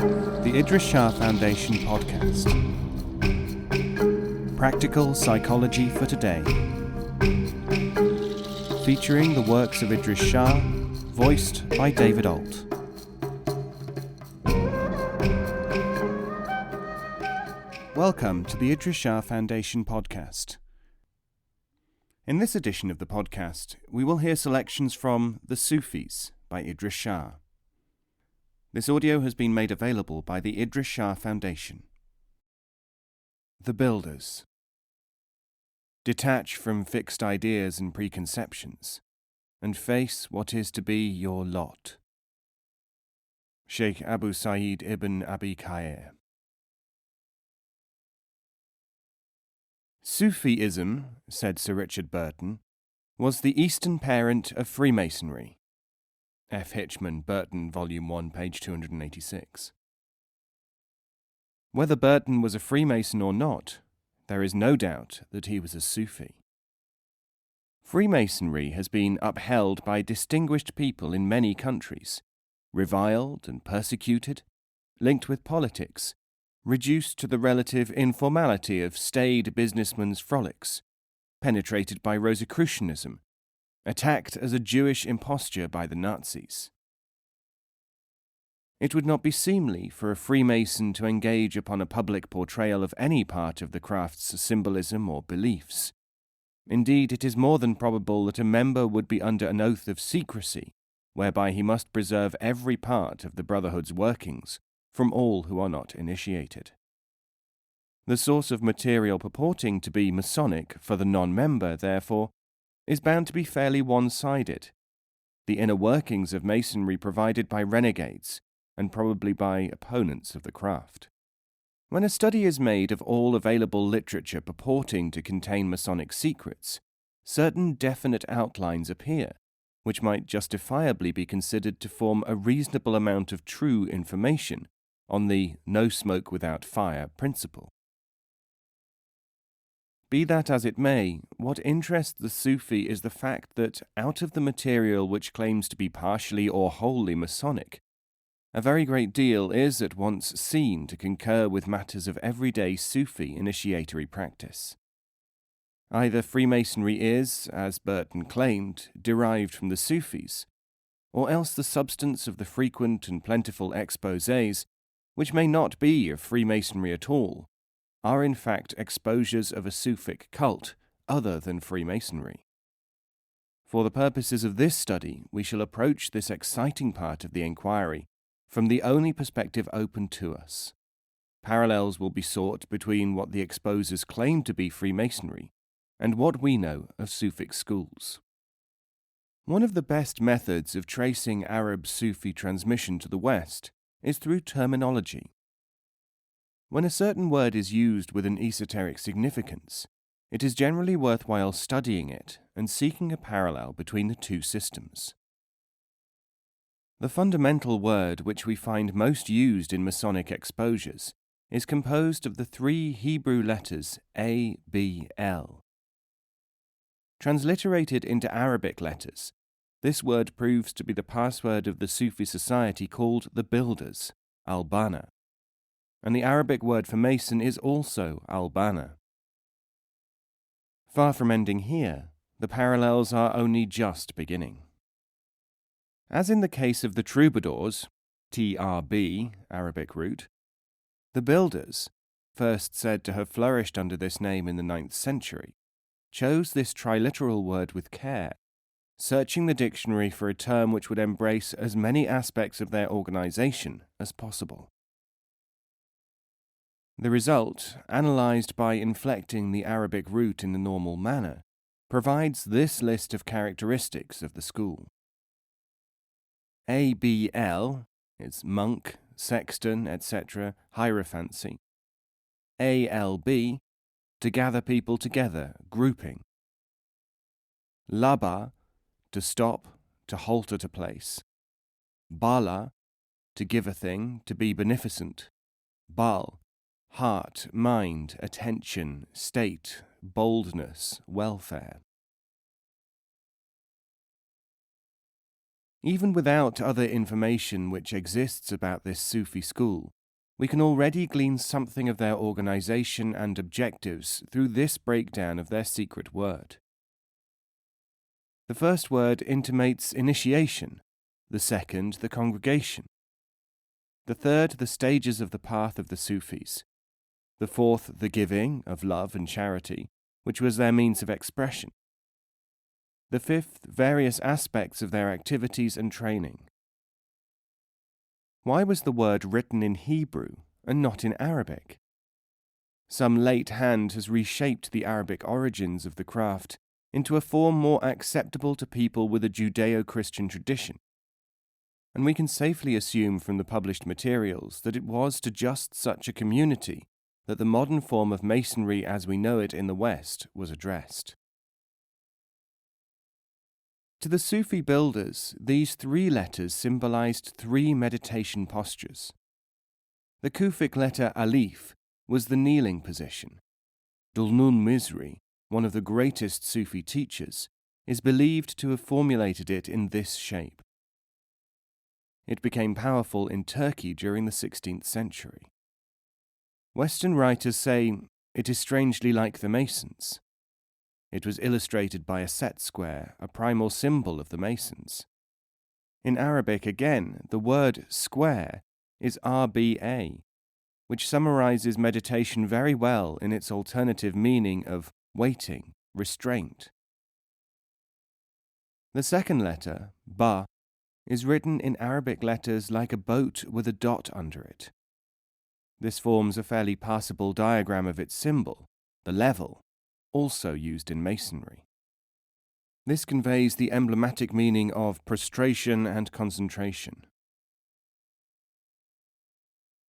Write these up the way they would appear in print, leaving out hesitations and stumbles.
The Idries Shah Foundation podcast. Practical Psychology for Today. Featuring the works of Idries Shah, voiced by David Ault. Welcome to the Idries Shah Foundation podcast. In this edition of the podcast, we will hear selections from The Sufis by Idries Shah. This audio has been made available by the Idries Shah Foundation. The Builders. Detach from fixed ideas and preconceptions, and face what is to be your lot. Sheikh Abu Sa'id ibn Abi Khair. Sufism, said Sir Richard Burton, was the Eastern parent of Freemasonry. F. Hitchman, Burton, Volume 1, page 286. Whether Burton was a Freemason or not, there is no doubt that he was a Sufi. Freemasonry has been upheld by distinguished people in many countries, reviled and persecuted, linked with politics, reduced to the relative informality of staid businessmen's frolics, penetrated by Rosicrucianism, attacked as a Jewish imposture by the Nazis. It would not be seemly for a Freemason to engage upon a public portrayal of any part of the craft's symbolism or beliefs. Indeed, it is more than probable that a member would be under an oath of secrecy, whereby he must preserve every part of the Brotherhood's workings from all who are not initiated. The source of material purporting to be Masonic for the non-member, therefore, is bound to be fairly one-sided, the inner workings of Masonry provided by renegades, and probably by opponents of the craft. When a study is made of all available literature purporting to contain Masonic secrets, certain definite outlines appear, which might justifiably be considered to form a reasonable amount of true information on the no smoke without fire principle. Be that as it may, what interests the Sufi is the fact that out of the material which claims to be partially or wholly Masonic, a very great deal is at once seen to concur with matters of everyday Sufi initiatory practice. Either Freemasonry is, as Burton claimed, derived from the Sufis, or else the substance of the frequent and plentiful exposés, which may not be of Freemasonry at all, are in fact exposures of a Sufic cult other than Freemasonry. For the purposes of this study, we shall approach this exciting part of the inquiry from the only perspective open to us. Parallels will be sought between what the exposers claim to be Freemasonry and what we know of Sufic schools. One of the best methods of tracing Arab Sufi transmission to the West is through terminology. When a certain word is used with an esoteric significance, it is generally worthwhile studying it and seeking a parallel between the two systems. The fundamental word which we find most used in Masonic exposures is composed of the three Hebrew letters A, B, L. Transliterated into Arabic letters, this word proves to be the password of the Sufi society called the Builders, al-Bana, and the Arabic word for Mason is also al-Bana. Far from ending here, the parallels are only just beginning. As in the case of the troubadours, TRB, Arabic root, the Builders, first said to have flourished under this name in the 9th century, chose this triliteral word with care, searching the dictionary for a term which would embrace as many aspects of their organization as possible. The result, analyzed by inflecting the Arabic root in the normal manner, provides this list of characteristics of the school. ABL is monk, sexton, etc., hierophancy. ALB, to gather people together, grouping. Laba, to stop, to halt at a place. Bala, to give a thing, to be beneficent. Bal, heart, mind, attention, state, boldness, welfare. Even without other information which exists about this Sufi school, we can already glean something of their organization and objectives through this breakdown of their secret word. The first word intimates initiation, the second the congregation, the third the stages of the path of the Sufis, the fourth the giving of love and charity, which was their means of expression, the fifth various aspects of their activities and training. Why was the word written in Hebrew and not in Arabic? Some late hand has reshaped the Arabic origins of the craft into a form more acceptable to people with a Judeo-Christian tradition, and we can safely assume from the published materials that it was to just such a community that the modern form of Masonry as we know it in the West was addressed. To the Sufi builders, these three letters symbolized three meditation postures. The Kufic letter Alif was the kneeling position. Dhul-Nun Mizri, one of the greatest Sufi teachers, is believed to have formulated it in this shape. It became powerful in Turkey during the 16th century. Western writers say it is strangely like the Masons. It was illustrated by a set square, a primal symbol of the Masons. In Arabic, again, the word square is RBA, which summarizes meditation very well in its alternative meaning of waiting, restraint. The second letter, Ba, is written in Arabic letters like a boat with a dot under it. This forms a fairly passable diagram of its symbol, the level, also used in Masonry. This conveys the emblematic meaning of prostration and concentration.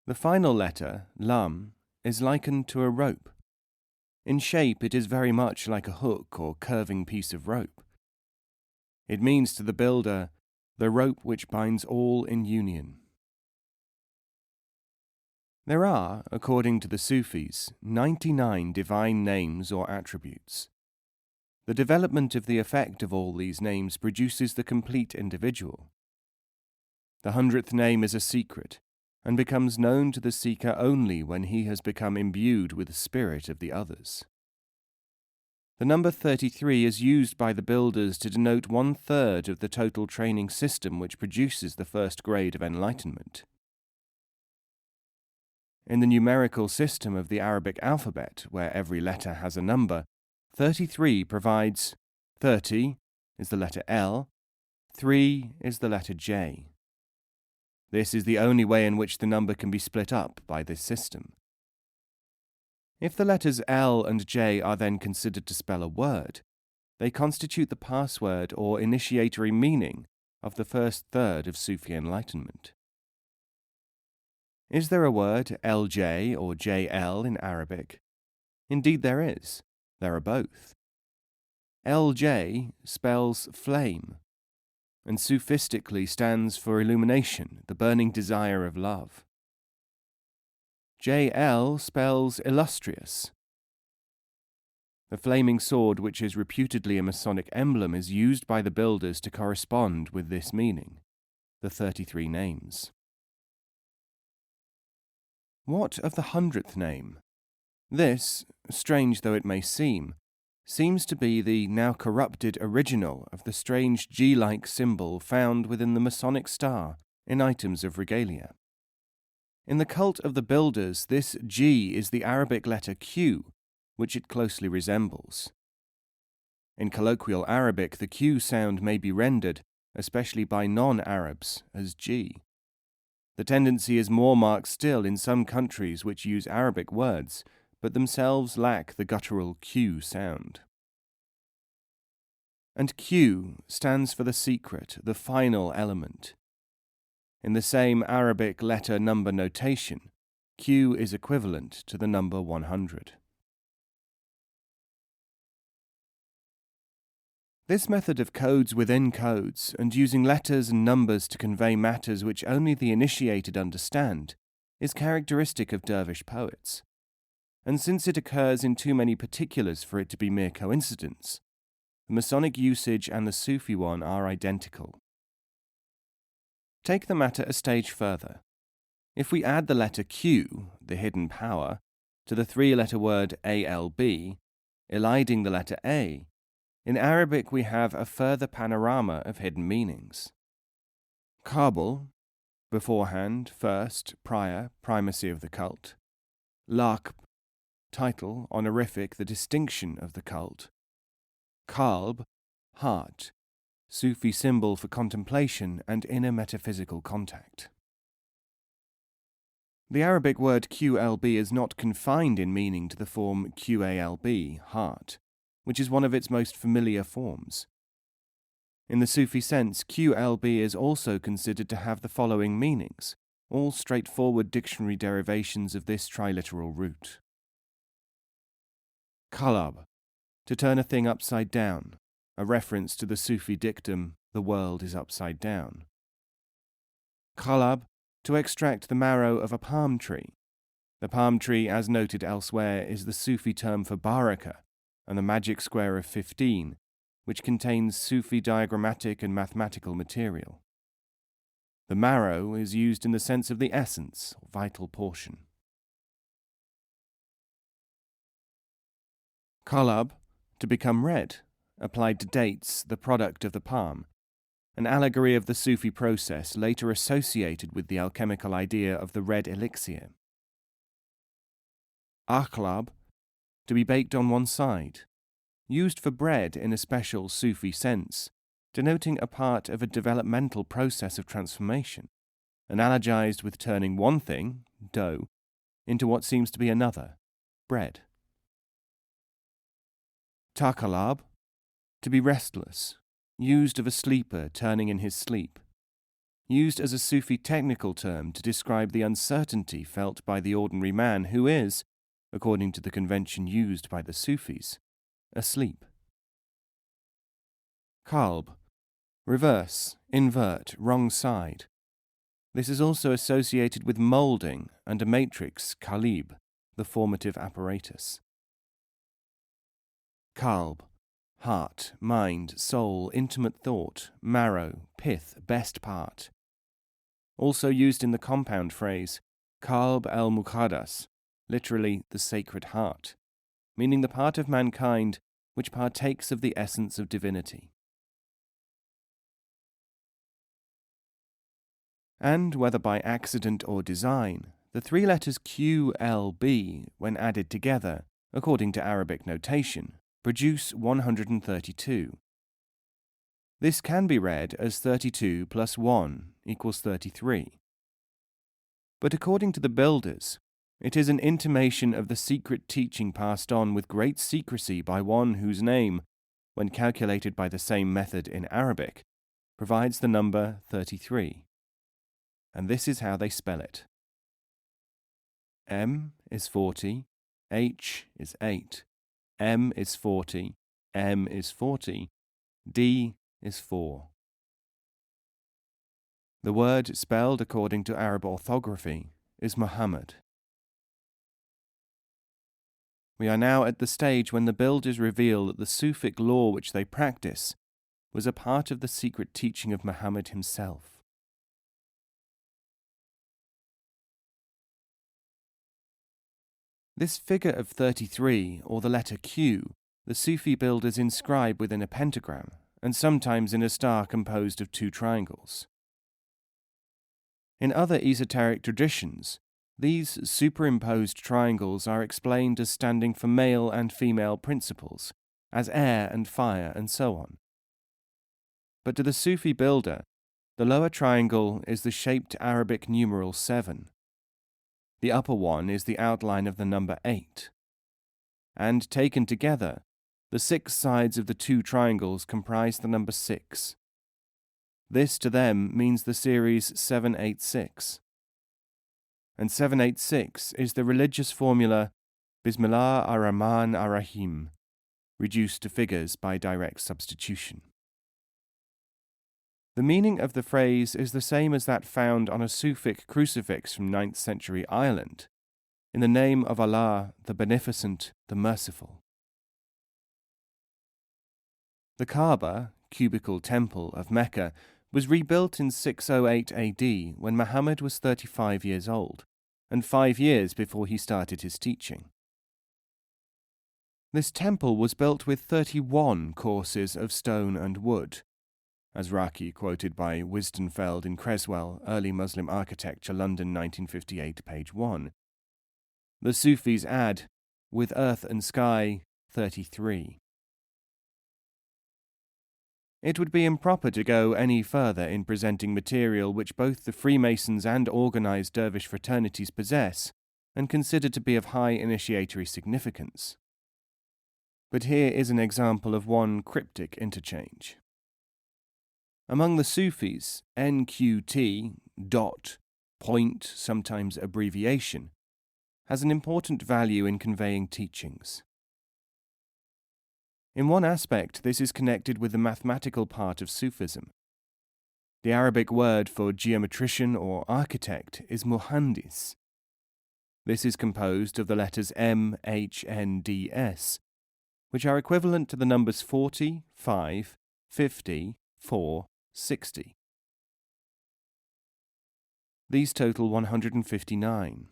The final letter, Lam, is likened to a rope. In shape, it is very much like a hook or curving piece of rope. It means to the builder, the rope which binds all in union. There are, according to the Sufis, 99 divine names or attributes. The development of the effect of all these names produces the complete individual. The 100th name is a secret, and becomes known to the seeker only when he has become imbued with the spirit of the others. The number 33 is used by the builders to denote 1/3 of the total training system which produces the first grade of enlightenment. In the numerical system of the Arabic alphabet, where every letter has a number, 33 provides 30 is the letter L, 3 is the letter J. This is the only way in which the number can be split up by this system. If the letters L and J are then considered to spell a word, they constitute the password or initiatory meaning of the first third of Sufi enlightenment. Is there a word LJ or JL in Arabic? Indeed there is. There are both. LJ spells flame, and Sufistically stands for illumination, the burning desire of love. JL spells illustrious. The flaming sword, which is reputedly a Masonic emblem, is used by the builders to correspond with this meaning, the 33 names. What of the 100th name? This, strange though it may seem, seems to be the now corrupted original of the strange G-like symbol found within the Masonic star in items of regalia. In the cult of the builders, this G is the Arabic letter Q, which it closely resembles. In colloquial Arabic, the Q sound may be rendered, especially by non-Arabs, as G. The tendency is more marked still in some countries which use Arabic words, but themselves lack the guttural Q sound. And Q stands for the secret, the final element. In the same Arabic letter-number notation, Q is equivalent to the number 100. This method of codes within codes, and using letters and numbers to convey matters which only the initiated understand, is characteristic of dervish poets. And since it occurs in too many particulars for it to be mere coincidence, the Masonic usage and the Sufi one are identical. Take the matter a stage further. If we add the letter Q, the hidden power, to the three-letter word ALB, eliding the letter A, in Arabic we have a further panorama of hidden meanings. Kabul, beforehand, first, prior, primacy of the cult. Laqb, title, honorific, the distinction of the cult. Qalb, heart, Sufi symbol for contemplation and inner metaphysical contact. The Arabic word QLB is not confined in meaning to the form QALB, heart, which is one of its most familiar forms. In the Sufi sense, QLB is also considered to have the following meanings, all straightforward dictionary derivations of this triliteral root. Qalab, to turn a thing upside down, a reference to the Sufi dictum, the world is upside down. Qalab, to extract the marrow of a palm tree. The palm tree, as noted elsewhere, is the Sufi term for baraka, and the magic square of 15, which contains Sufi diagrammatic and mathematical material. The marrow is used in the sense of the essence, or vital portion. Qalab, to become red, applied to dates, the product of the palm, an allegory of the Sufi process later associated with the alchemical idea of the red elixir. Akhlab, to be baked on one side, used for bread in a special Sufi sense, denoting a part of a developmental process of transformation, analogized with turning one thing, dough, into what seems to be another, bread. Takalab, to be restless, used of a sleeper turning in his sleep, used as a Sufi technical term to describe the uncertainty felt by the ordinary man who is, according to the convention used by the Sufis, asleep. Qalb, reverse, invert, wrong side. This is also associated with moulding and a matrix, qalib, the formative apparatus. Qalb, heart, mind, soul, intimate thought, marrow, pith, best part. Also used in the compound phrase, Qalb al-Muqaddas, literally the sacred heart, meaning the part of mankind which partakes of the essence of divinity. And, whether by accident or design, the three letters QLB, when added together, according to Arabic notation, produce 132. This can be read as 32 plus 1 equals 33. But according to the builders, it is an intimation of the secret teaching passed on with great secrecy by one whose name, when calculated by the same method in Arabic, provides the number 33. And this is how they spell it. M is 40, H is 8, M is 40, M is 40, D is 4. The word spelled according to Arab orthography is Muhammad. We are now at the stage when the builders reveal that the Sufic law which they practice was a part of the secret teaching of Muhammad himself. This figure of 33, or the letter Q, the Sufi builders inscribe within a pentagram, and sometimes in a star composed of two triangles. In other esoteric traditions, these superimposed triangles are explained as standing for male and female principles, as air and fire and so on. But to the Sufi builder, the lower triangle is the shaped Arabic numeral 7. The upper one is the outline of the number 8. And taken together, the 6 sides of the two triangles comprise the number 6. This to them means the series 786. And 786 is the religious formula Bismillah ar-Rahman ar-Rahim, reduced to figures by direct substitution. The meaning of the phrase is the same as that found on a Sufic crucifix from 9th century Ireland, in the name of Allah, the Beneficent, the Merciful. The Kaaba, cubical temple of Mecca, was rebuilt in 608 AD when Muhammad was 35 years old, and 5 years before he started his teaching. This temple was built with 31 courses of stone and wood, as Raki quoted by Wisdenfeld in Creswell, Early Muslim Architecture, London 1958, page 1. The Sufis add, with earth and sky, 33. It would be improper to go any further in presenting material which both the Freemasons and organized dervish fraternities possess and consider to be of high initiatory significance. But here is an example of one cryptic interchange. Among the Sufis, NQT, dot, point, sometimes abbreviation, has an important value in conveying teachings. In one aspect, this is connected with the mathematical part of Sufism. The Arabic word for geometrician or architect is muhandis. This is composed of the letters M, H, N, D, S, which are equivalent to the numbers 40, 5, 50, 4, 60. These total 159.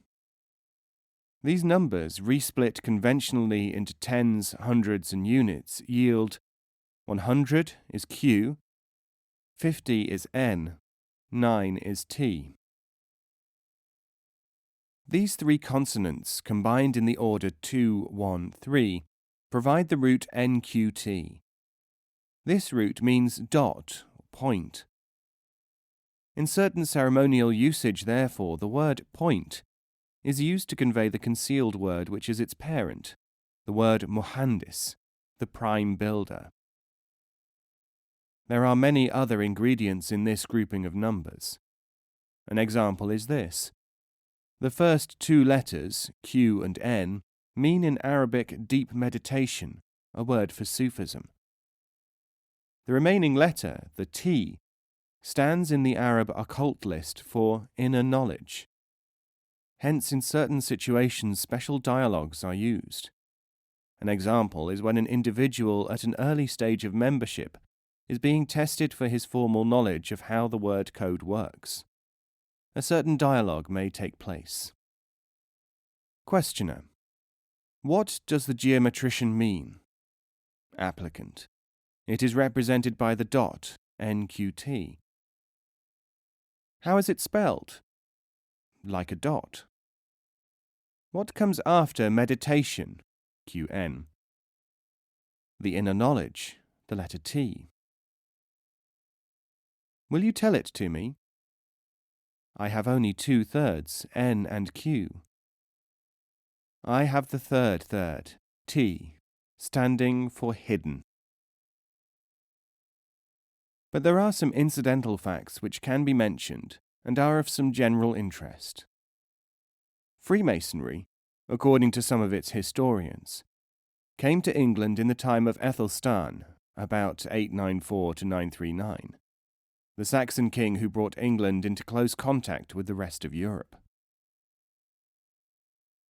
These numbers, resplit conventionally into tens, hundreds, and units, yield 100 is Q, 50 is N, 9 is T. These three consonants, combined in the order 2, 1, 3, provide the root NQT. This root means dot, point. In certain ceremonial usage, therefore, the word point is used to convey the concealed word which is its parent, the word muhandis, the prime builder. There are many other ingredients in this grouping of numbers. An example is this. The first two letters, Q and N, mean in Arabic deep meditation, a word for Sufism. The remaining letter, the T, stands in the Arab occult list for inner knowledge. Hence, in certain situations, special dialogues are used. An example is when an individual at an early stage of membership is being tested for his formal knowledge of how the word code works. A certain dialogue may take place. Questioner: what does the geometrician mean? Applicant: it is represented by the dot, NQT. How is it spelled? Like a dot. What comes after meditation, QN? The inner knowledge, the letter T. Will you tell it to me? I have only 2/3, N and Q. I have the third, T, standing for hidden. But there are some incidental facts which can be mentioned and are of some general interest. Freemasonry, according to some of its historians, came to England in the time of Ethelstan, about 894 to 939, the Saxon king who brought England into close contact with the rest of Europe.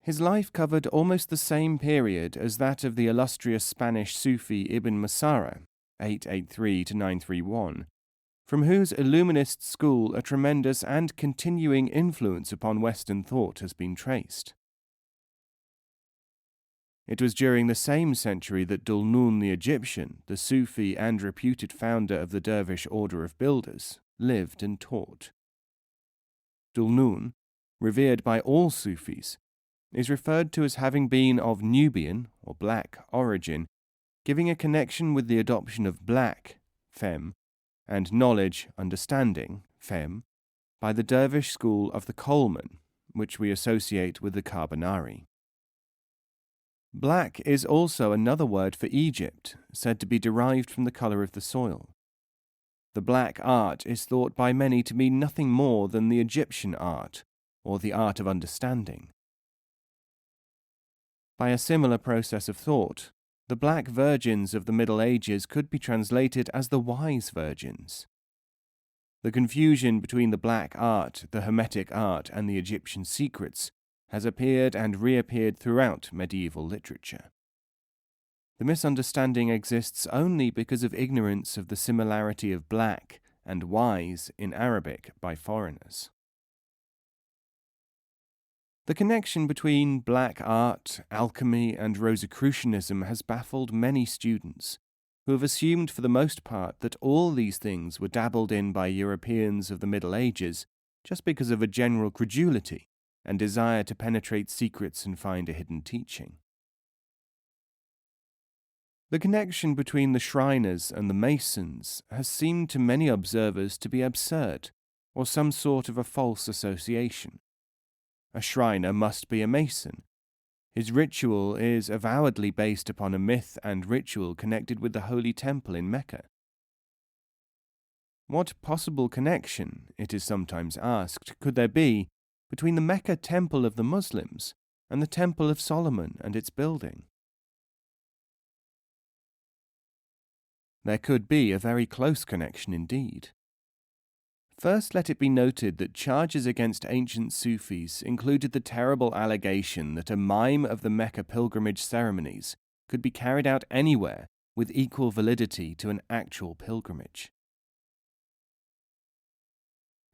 His life covered almost the same period as that of the illustrious Spanish Sufi Ibn Masara, 883 to 931, from whose Illuminist school a tremendous and continuing influence upon Western thought has been traced. It was during the same century that Dhul-Nun the Egyptian, the Sufi and reputed founder of the Dervish order of builders, lived and taught. Dhul-Nun, revered by all Sufis, is referred to as having been of Nubian, or black, origin, giving a connection with the adoption of black, fem, and knowledge, understanding, fem, by the dervish school of the Coleman, which we associate with the Carbonari. Black is also another word for Egypt, said to be derived from the colour of the soil. The black art is thought by many to mean nothing more than the Egyptian art, or the art of understanding. By a similar process of thought, the black virgins of the Middle Ages could be translated as the wise virgins. The confusion between the black art, the Hermetic art, and the Egyptian secrets has appeared and reappeared throughout medieval literature. The misunderstanding exists only because of ignorance of the similarity of black and wise in Arabic by foreigners. The connection between black art, alchemy, and Rosicrucianism has baffled many students, who have assumed for the most part that all these things were dabbled in by Europeans of the Middle Ages just because of a general credulity and desire to penetrate secrets and find a hidden teaching. The connection between the Shriners and the Masons has seemed to many observers to be absurd, or some sort of a false association. A Shriner must be a Mason. His ritual is avowedly based upon a myth and ritual connected with the Holy Temple in Mecca. What possible connection, it is sometimes asked, could there be between the Mecca Temple of the Muslims and the Temple of Solomon and its building? There could be a very close connection indeed. First, let it be noted that charges against ancient Sufis included the terrible allegation that a mime of the Mecca pilgrimage ceremonies could be carried out anywhere with equal validity to an actual pilgrimage.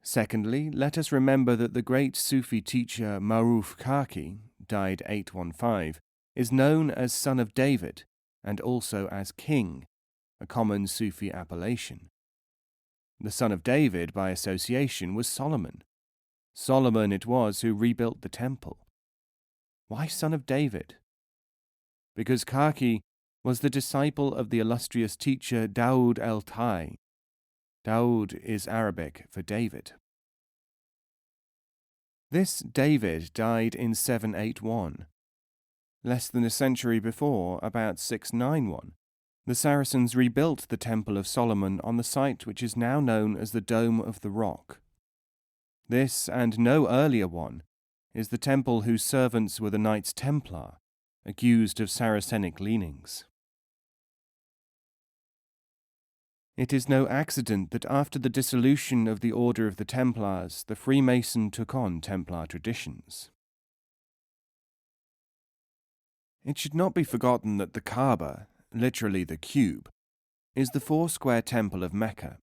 Secondly, let us remember that the great Sufi teacher Maruf Kaki, died 815, is known as Son of David and also as King, a common Sufi appellation. The son of David, by association, was Solomon. Solomon it was who rebuilt the temple. Why son of David? Because Kaki was the disciple of the illustrious teacher Daud el-Tai. Daud is Arabic for David. This David died in 781. Less than a century before, about 691, the Saracens rebuilt the Temple of Solomon on the site which is now known as the Dome of the Rock. This, and no earlier one, is the temple whose servants were the Knights Templar, accused of Saracenic leanings. It is no accident that after the dissolution of the Order of the Templars, the Freemason took on Templar traditions. It should not be forgotten that the Kaaba, literally the cube, is the four-square temple of Mecca.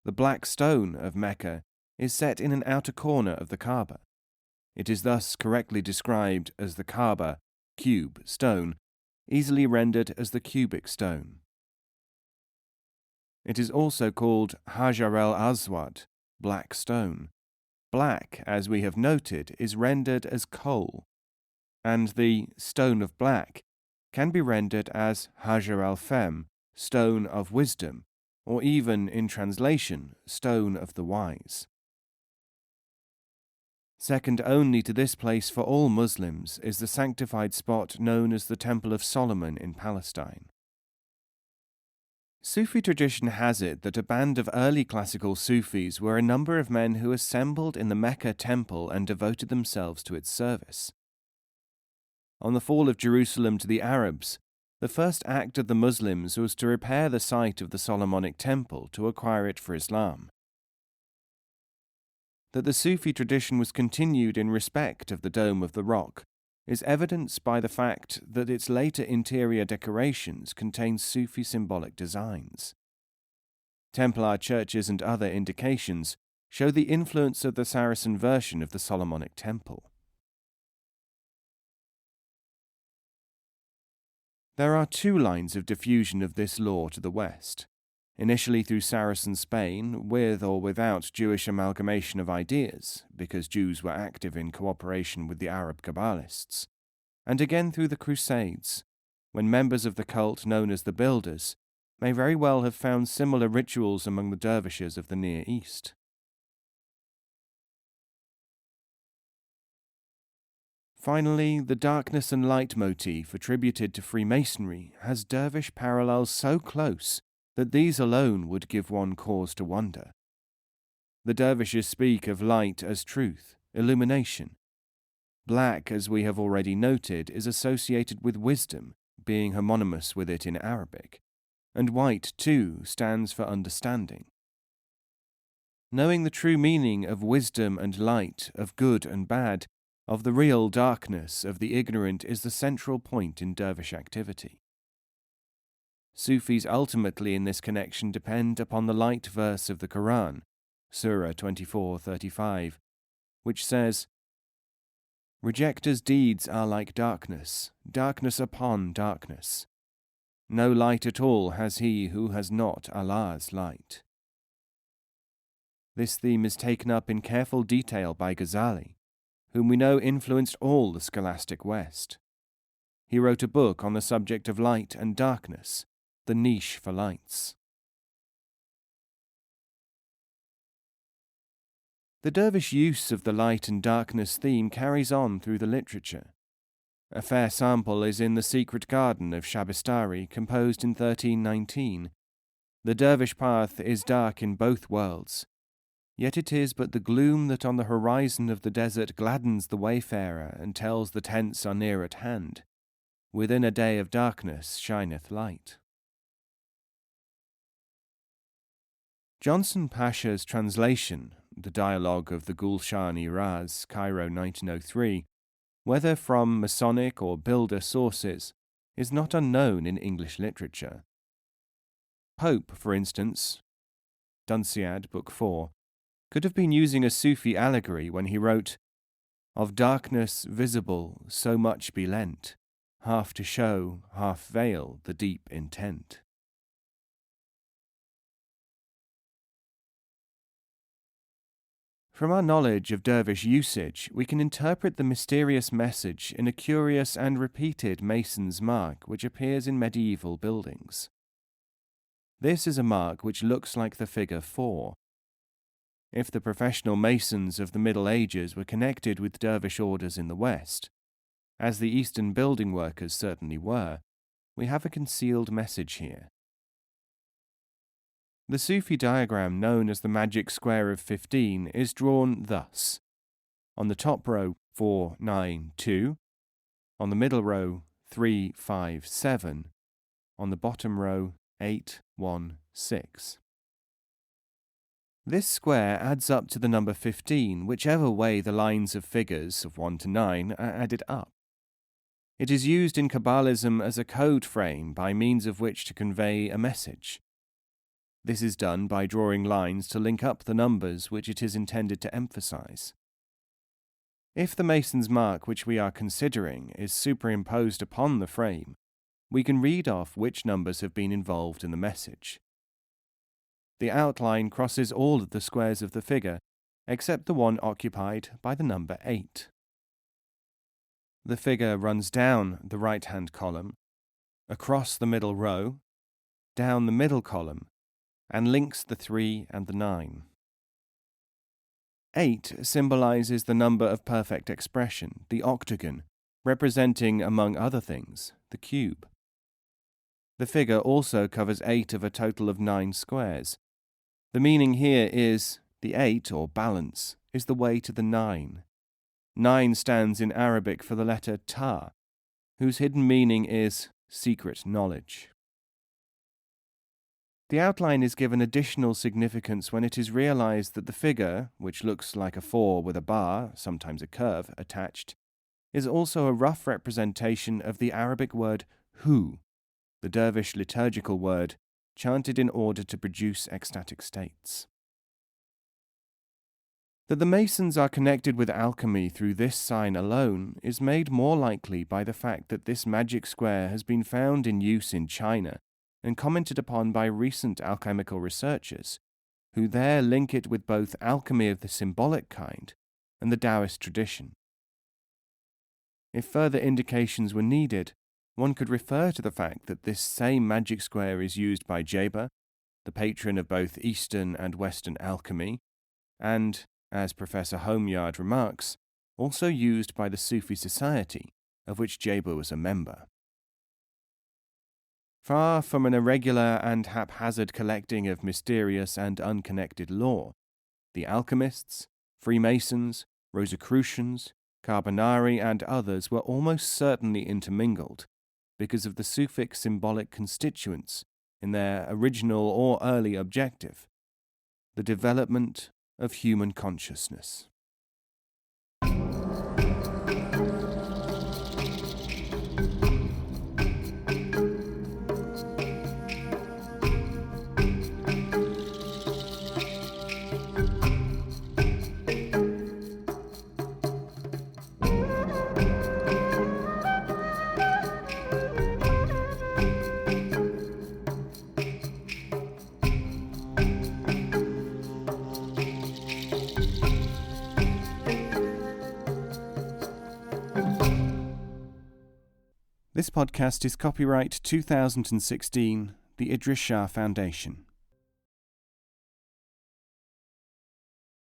The black stone of Mecca is set in an outer corner of the Kaaba. It is thus correctly described as the Kaaba, cube, stone, easily rendered as the cubic stone. It is also called Hajar al-Aswad, black stone. Black, as we have noted, is rendered as coal, and the stone of black can be rendered as Hajar al-Fem, stone of wisdom, or even, in translation, stone of the wise. Second only to this place for all Muslims is the sanctified spot known as the Temple of Solomon in Palestine. Sufi tradition has it that a band of early classical Sufis were a number of men who assembled in the Mecca temple and devoted themselves to its service. On the fall of Jerusalem to the Arabs, the first act of the Muslims was to repair the site of the Solomonic temple to acquire it for Islam. That the Sufi tradition was continued in respect of the Dome of the Rock is evidenced by the fact that its later interior decorations contain Sufi symbolic designs. Templar churches and other indications show the influence of the Saracen version of the Solomonic temple. There are two lines of diffusion of this law to the west, initially through Saracen Spain, with or without Jewish amalgamation of ideas, because Jews were active in cooperation with the Arab Kabbalists, and again through the Crusades, when members of the cult known as the Builders may very well have found similar rituals among the dervishes of the Near East. Finally, the darkness and light motif attributed to Freemasonry has dervish parallels so close that these alone would give one cause to wonder. The dervishes speak of light as truth, illumination. Black, as we have already noted, is associated with wisdom, being homonymous with it in Arabic, and white, too, stands for understanding. Knowing the true meaning of wisdom and light, of good and bad, of the real darkness of the ignorant is the central point in dervish activity. Sufis ultimately in this connection depend upon the light verse of the Quran, Surah 24:35, which says, "Rejectors' deeds are like darkness, darkness upon darkness. No light at all has he who has not Allah's light." This theme is taken up in careful detail by Ghazali, whom we know influenced all the scholastic West. He wrote a book on the subject of light and darkness, The Niche for Lights. The dervish use of the light and darkness theme carries on through the literature. A fair sample is in The Secret Garden of Shabistari, composed in 1319. The dervish path is dark in both worlds, yet it is but the gloom that on the horizon of the desert gladdens the wayfarer and tells the tents are near at hand. Within a day of darkness shineth light. Johnson Pasha's translation, the dialogue of the Gulshan-i-Raz, Cairo 1903, whether from Masonic or Builder sources, is not unknown in English literature. Pope, for instance, Dunciad, Book 4, could have been using a Sufi allegory when he wrote, "Of darkness visible so much be lent, half to show, half veil the deep intent." From our knowledge of dervish usage, we can interpret the mysterious message in a curious and repeated mason's mark which appears in medieval buildings. This is a mark which looks like the figure 4. If the professional masons of the Middle Ages were connected with dervish orders in the West, as the Eastern building workers certainly were, we have a concealed message here. The Sufi diagram known as the magic square of 15 is drawn thus. On the top row 4, 9, 2, on the middle row 3, 5, 7, on the bottom row 8, 1, 6. This square adds up to the number 15, whichever way the lines of figures of 1 to 9 are added up. It is used in Kabbalism as a code frame by means of which to convey a message. This is done by drawing lines to link up the numbers which it is intended to emphasize. If the mason's mark which we are considering is superimposed upon the frame, we can read off which numbers have been involved in the message. The outline crosses all of the squares of the figure, except the one occupied by the number 8. The figure runs down the right-hand column, across the middle row, down the middle column, and links the 3 and the 9. 8 symbolizes the number of perfect expression, the octagon, representing, among other things, the cube. The figure also covers 8 of a total of 9 squares. The meaning here is, the 8, or balance, is the way to the 9. 9 stands in Arabic for the letter ta, whose hidden meaning is secret knowledge. The outline is given additional significance when it is realized that the figure, which looks like a 4 with a bar, sometimes a curve, attached, is also a rough representation of the Arabic word hu, the dervish liturgical word, chanted in order to produce ecstatic states. That the Masons are connected with alchemy through this sign alone is made more likely by the fact that this magic square has been found in use in China and commented upon by recent alchemical researchers, who there link it with both alchemy of the symbolic kind and the Taoist tradition. If further indications were needed, one could refer to the fact that this same magic square is used by Geber, the patron of both Eastern and Western alchemy, and, as Professor Homeyard remarks, also used by the Sufi society, of which Geber was a member. Far from an irregular and haphazard collecting of mysterious and unconnected lore, the alchemists, Freemasons, Rosicrucians, Carbonari, and others were almost certainly intermingled, because of the Sufic symbolic constituents in their original or early objective, the development of human consciousness. This podcast is copyright 2016, the Idries Shah Foundation.